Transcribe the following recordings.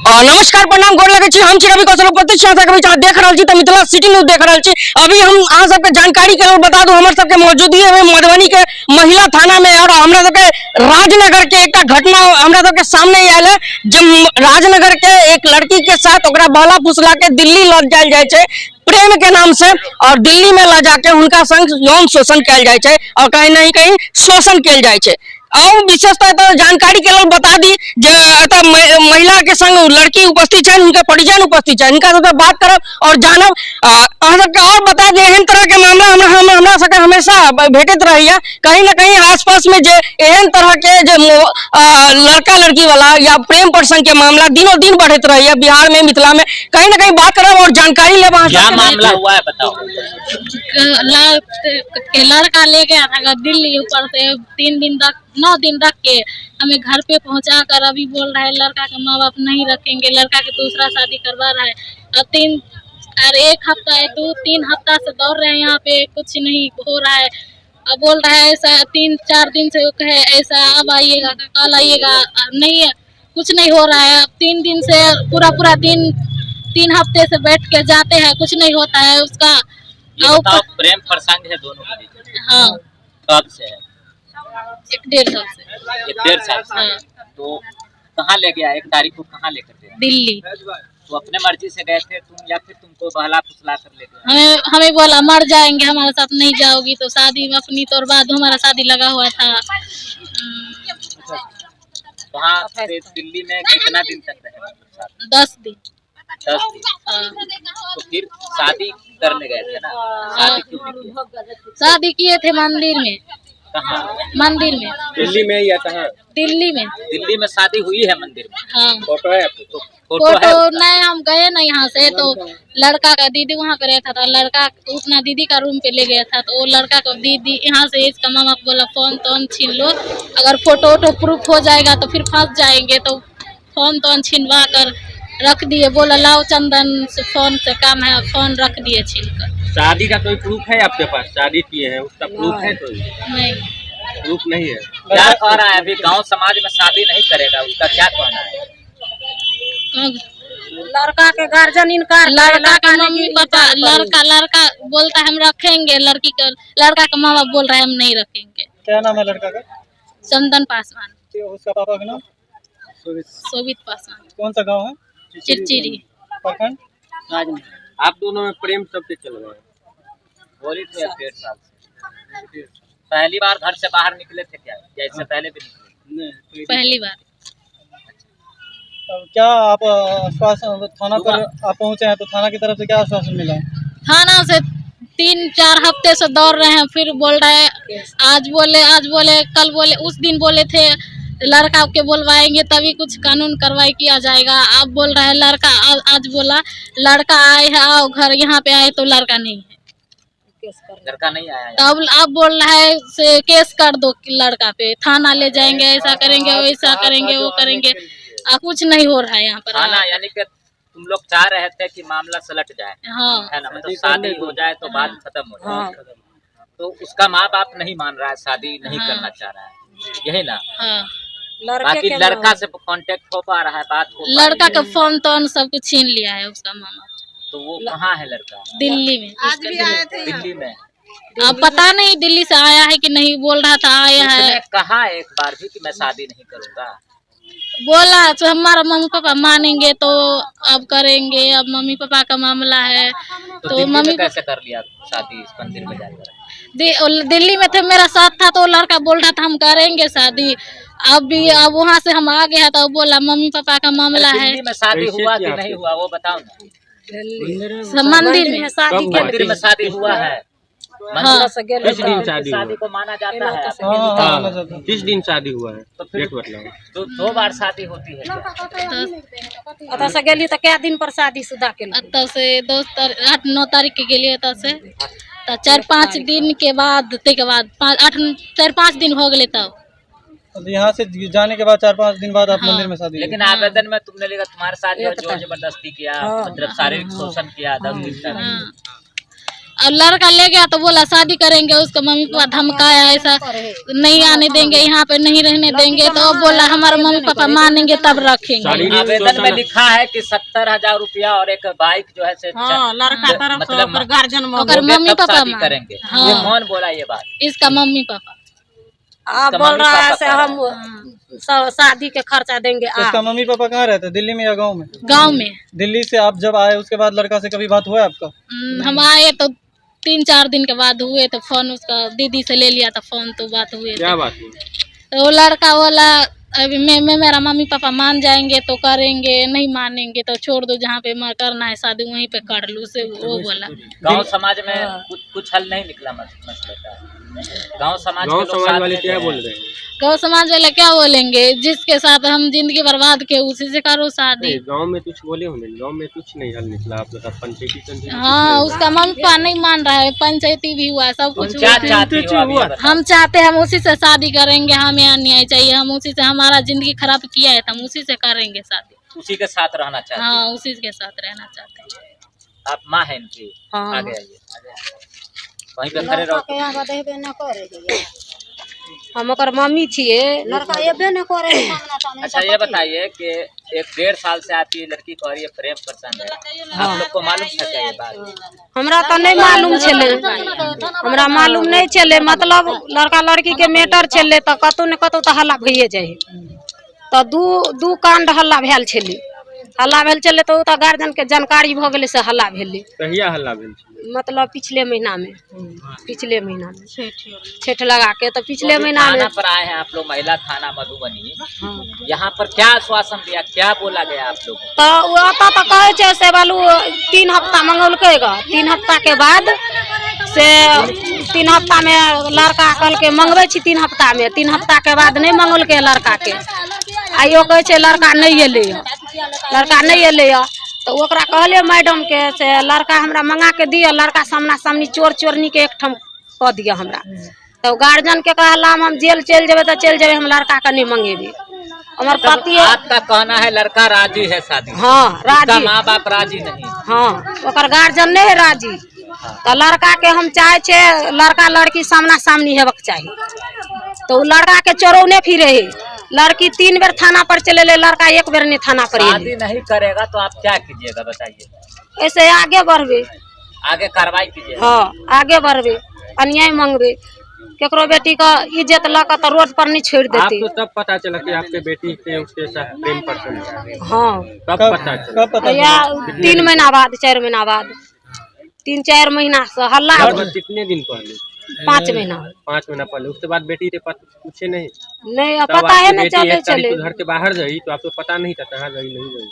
नमस्कार प्रणाम गोर लगे छी। हम छी रवि कौशल प्रतीक्षा कभी देख रहा छी त मिथिला सिटी न्यूज देख रहा छी। अभी हम अहाँ सबके जानकारी के बता दूं हमर सबके मौजूदगी है मधुबनी के महिला थाना में और हमरा सबके राजनगर के एक घटना हमरा सबके सामने आयल है। जब राजनगर के एक लड़की के साथ ओकरा बहला फुसला के दिल्ली ल जायल जाय छै प्रेम के नाम से और दिल्ली में ला जाके उनका संग यौन शोषण कयल जाय छै और कहीं नहीं कहीं शोषण कयल जाय छै। और विशेषतः तो जानकारी के लिए बता दी जो महिला के संग लड़की उपस्थित है उनके परिजन उपस्थित है इनका सबसे बात करब और जानब और बता दें एहन तरह के मामला हमरा सबके हमेशा भेटत रहिए। कहीं ना कहीं आसपास में जो एहन तरह के जो लड़का लड़की वाला या प्रेम प्रसंग के मामला दिनों दिन बढ़त रहिए बिहार में मिथिला में। कहीं ना कहीं बात करब और जानकारी लेब। क्या मामला हुआ है बताओ। लड़का ले गया था दिल्ली, ऊपर से 9 दिन रख के हमें घर पे पहुंचा कर अभी बोल रहा है लड़का के माँ बाप नहीं रखेंगे, लड़का के दूसरा शादी करवा रहा है। अब 2-3 हफ्ता से दौड़ रहे हैं यहाँ पे, कुछ नहीं हो रहा है। अब बोल रहा है ऐसा 3-4 दिन से कहे ऐसा अब आइएगा कल आइएगा, नहीं है कुछ नहीं हो रहा है। अब 3 दिन से पूरा दिन 3 हफ्ते से बैठ के जाते हैं, कुछ नहीं होता है उसका। प्रेम प्रसंग है दोनों के बीच? हाँ। कब से है? 1-1.5 साल से। 1-1.5 साल से। हाँ। तो कहाँ ले गया? 1 तारीख को कहाँ लेकर गया? दिल्ली। तो अपने मर्जी से गए थे तुम या फिर तुमको बहला फुसला कर ले गए? हमें बोला मर जाएंगे हमारे साथ नहीं जाओगी तो शादी अपनी तो बाद हमारा शादी लगा हुआ था। वहाँ से दिल्ली में कितना दिन तक रहे? 10 दिन। 10 दिन। हाँ। तो फिर शादी करने गए थे ना? शादी क्यों नहीं किया? शादी किए थे मंदिर में। कहाँ? मंदिर में। दिल्ली में या कहाँ? दिल्ली में। दिल्ली में शादी हुई है मंदिर में? हाँ। फोटो है? तो फोटो है? नहीं, हम गए ना यहाँ से तो लड़का का दीदी वहाँ पे रहता था, लड़का अपना दीदी का रूम पे ले गया था। तो वो लड़का को दीदी यहाँ से इसका मामा को बोला फोन तोन छीन लो, अगर फोटो प्रूफ हो जाएगा तो फिर फंस जाएंगे। तो फोन तोन छीनवा कर रख दिए, बोला लाओ चंदन से फोन से काम है, फोन रख दिए छीन कर। शादी का कोई प्रूफ है आपके पास? शादी किए हैं उसका प्रूफ है? कोई नहीं प्रूफ नहीं है। क्या कह रहा है? अभी गांव समाज में शादी नहीं करेगा, उसका क्या कहना है? लड़का के गार्जियन इनकार, लड़का का मम्मी पापा लड़का बोलता है हम रखेंगे, लड़का का माँ बाप बोल रहा है हम नहीं रखेंगे। क्या नाम है लड़का का? चंदन पासवान। उसका पापा का नाम? शोभित पासवान। कौन सा गांव है? चिरचिरी प्रखंड। आप दोनों में प्रेम कब से चल रहा है? बोली थे 1.5 साल से। पहली बार घर से बाहर निकले थे क्या, या इससे पहले भी निकले? पहली बार। अब क्या आप आश्वासन थाना पर आप पहुंचे हैं तो थाना की तरफ से क्या आश्वासन मिला? थाना से 3-4 हफ्ते से दौड़ रहे हैं, फिर बोल रहे हैं आज बोले कल बोले, उस दिन बोले थे लड़का के बोलवाएंगे तभी कुछ कानून कार्रवाई किया जाएगा। अब बोल रहा है लड़का, आज बोला लड़का आए है आओ घर, यहाँ पे आए तो लड़का नहीं है, लड़का नहीं आया। तब अब बोल रहा है से केस कर दो लड़का पे, थाना ले जाएंगे, ऐसा करेंगे वैसा करेंगे वो करेंगे। कुछ नहीं हो रहा है यहाँ पर। थाना यानी कि तुम लोग चाह रहे थे कि मामला सलट जाए, हाँ है ना? मतलब शादी हो जाए तो बात खत्म हो जाए। तो उसका माँ बाप नहीं मान रहा है, शादी नहीं करना चाह रहा है, यही ना? हाँ। बाकी लड़का से कांटेक्ट हो पा रहा है, बात हो? लड़का का फोन तोन सब कुछ छीन लिया है उसका मामा। तो वो कहाँ है लड़का? दिल्ली में। आज भी आए थे दिल्ली में। अब पता नहीं दिल्ली से आया है कि नहीं, बोल रहा था आया है। कहा एक बार भी कि मैं शादी नहीं करूँगा? बोला तो हमारा मम्मी पापा मानेंगे तो अब करेंगे, अब मम्मी पापा का मामला है। तो मम्मी कैसे कर लिया शादी इस मंदिर में जाकर? दिल्ली में थे, मेरा साथ था तो लड़का बोल रहा था हम करेंगे शादी। अब वहाँ से हम आ गए हैं तो बोला मम्मी पापा का मामला है। दिल्ली में शादी हुआ कि नहीं हुआ वो बताओ ना। मंदिर में शादी मंदिर में शादी हुआ है। हाँ। किस दिन शादी को माना जाता है? किस दिन शादी हुआ है? तो फिर तो 2 बार शादी होती है। अतः से गेली तो क्या दिन पर शादी शुदा के? अतः से 8-9 तारीख के गेलिए, अतः से 4-5 दिन के बाद 4-5 दिन हो गए। तब यहाँ से जाने के बाद 4-5 दिन बाद आप मंदिर में शादी? लेकिन आवेदन में तुमने लिखा तुम्हारे साथ जोर जबरदस्ती किया, मतलब शारीरिक शोषण किया 10 दिन तक। और लड़का ले गया तो बोला शादी करेंगे, उसका मम्मी पापा धमकाया ऐसा नहीं आने देंगे, यहाँ पे नहीं रहने देंगे। तो बोला हमारे मम्मी पापा मानेंगे तब रखेंगे। आवेदन में लिखा है कि 70,000 रुपया और एक बाइक जो है से लड़का तरफ से मतलब गार्जियन और मम्मी पापा शादी करेंगे। ये कौन बोला ये बात? इसका मम्मी पापा आप बोल रहा है से हम शादी के खर्चा देंगे। तो इसका मम्मी पापा कहाँ रहते हैं, दिल्ली में या गांव में? गांव में। दिल्ली से आप जब आए उसके बाद लड़का से कभी बात हुआ है आपका? हम आए तो 3-4 दिन के बाद हुए, तो फोन उसका दीदी से ले लिया था फोन, तो बात हुए। क्या बात हुई? तो वो लड़का बोला अभी मैं मेरा मम्मी पापा मान जाएंगे तो करेंगे, नहीं मानेंगे तो छोड़ दो, जहाँ पे करना है शादी वहीं पे कर लूँ से वो बोला। गांव समाज में कुछ हल नहीं निकला मसले का। गांव समाज वाले क्या बोल रहे हैं? गाँव समाज वाले क्या बोलेंगे, जिसके साथ हम जिंदगी बर्बाद के उसी से करो शादी। गांव में कुछ बोले होंगे, गांव में कुछ नहीं हल निकला आप लोग का? पंचायती हाँ, उसका मम्मी पापा नहीं मान रहा है, पंचायती भी हुआ, सब कुछ क्या चाहती हो अभी ये बताओ? हम चाहते हैं हम उसी से शादी करेंगे, हमें अन्याय चाहिए, हम उसी से, हमारा जिंदगी खराब किया है तो हम उसी से करेंगे शादी। उसी के साथ रहना चाहते हैं? हाँ, उसी के साथ रहना चाहते हैं। आप माँ है इनकी? हाँ। आगे आइए, वहीं पे खड़े रहो। हम मम्मी छिए, लड़का एबे न करे। अच्छा ये बताइए कि 1-1.5 साल से आपकी लड़की को ये प्रेम पसंद है, आप लोग को मालूम था क्या ये बात? हमरा तो नहीं मालूम छले, हमरा मालूम नहीं छले। मतलब लड़का लड़की के मैटर छले तो कतौ न कतौ तो हल्ला भइए जाए। तो दू कांड हल्ला भेल छले, हल्ला भेल छले तो गार्जियन के जानकारी भ गेले से हल्ला भेले। कहिया हल्ला भेल? मतलब पिछले महीना में, छठ लगा के तो पिछले महीना में। थाना पर आए हैं आप लोग, महिला थाना मधुबनी, यहाँ पर क्या आश्वासन दिया, क्या बोला गया आप लोग? तो वो तो कहे छे से बालू 3 हफ्ता मंगलकै ग, 3 हफ्ता के बाद से 3 हफ्ता में लड़का कल के मंगवे छी, 3 हफ्ता में, 3 हफ्ता के बाद नहीं मंगलकै लड़का के। आइयो कहे छे लड़का नहीं एले, लड़का नहीं एले। तो ओकरा कहले मैडम के से लड़का हमरा मंगा के दिया, लड़का सामना सामनी चोर चोरनी के एकठम कह दिया हमरा। तो गार्जियन के कहला हम जेल चल जेबे तो चल जेबे, हम लड़का के नहीं मंगेबे। हमार पति आपका कहना है लड़का राजी है शादी? हाँ राजी, माँ बाप राजी नहीं? हाँ, ओकर गार्जियन नहीं है राजी। तो लड़का के हम चाहे छे लड़का लड़की सामना सामनी हेबक चाहिए। तो लड़का के चोरौने फिरे, लड़की 3 बेर थाना पर चले ले, लड़का 1 बेर नहीं थाना पर। शादी नहीं करेगा तो आप क्या कीजिएगा बताइए? ऐसे आगे बढ़बे, आगे कार्रवाई कीजिएगा? हाँ आगे बढ़बे, अन्याय मांगबे। केकरो बेटी का इज्जत लगा तो रोड पर नहीं छोड़ देते। आपको तब पता चला कि आपके बेटी से उसके साथ प्रेम पसंद है? हाँ, कब पता चला? कब पता या 3 महीना बाद, 4 महीना बाद, 3-4 महीना से हल्ला। कितने दिन पहले? 5 महीना। 5 महीना पहले। उसके बाद बेटी से पूछे नहीं? नहीं पता है ना, चले चले घर के बाहर गई तो आपको पता नहीं था कहाँ गई नहीं गई?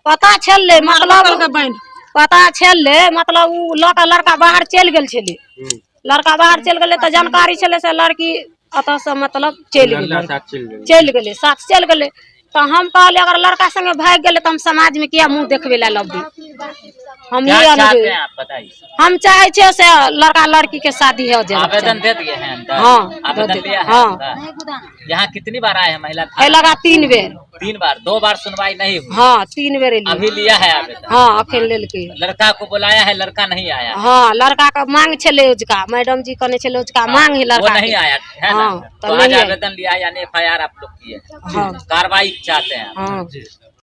पता छले, मतलब पता छले, मतलब उ लड़का बाहर चल गेल छले, लड़का बाहर चल गेले तो जानकारी छले से लड़की अतः से मतलब चल गेले, साथ चल गेले। तो हम कहले अगर लड़का संगे भाग गेले तो हम समाज में क्या मुंह देखबे ला लबी? हम क्या ये चाहते हैं आप बताइए? हम चाहे छे से लड़का लड़की के शादी हो जाए। आवेदन दे दिए हैं अंदर? हाँ, आवेदन दिया है? हाँ। यहाँ कितनी बार आए हैं महिला? है लगा 3 बेर। 3 बार? 2 बार सुनवाई नहीं हुई? हाँ 3 बेर लिए। अभी लिया है आवेदन? हाँ अखन लेल के। लड़का को बुलाया है, लड़का नहीं आया? हाँ, लड़का का मांग छले उजका, मैडम जी कहने छले उजका मांग है लड़का, वो नहीं आया है ना? हाँ, तो आज आवेदन लिया यानी FIR आप लोग किए, कार्रवाई चाहते हैं? हाँ।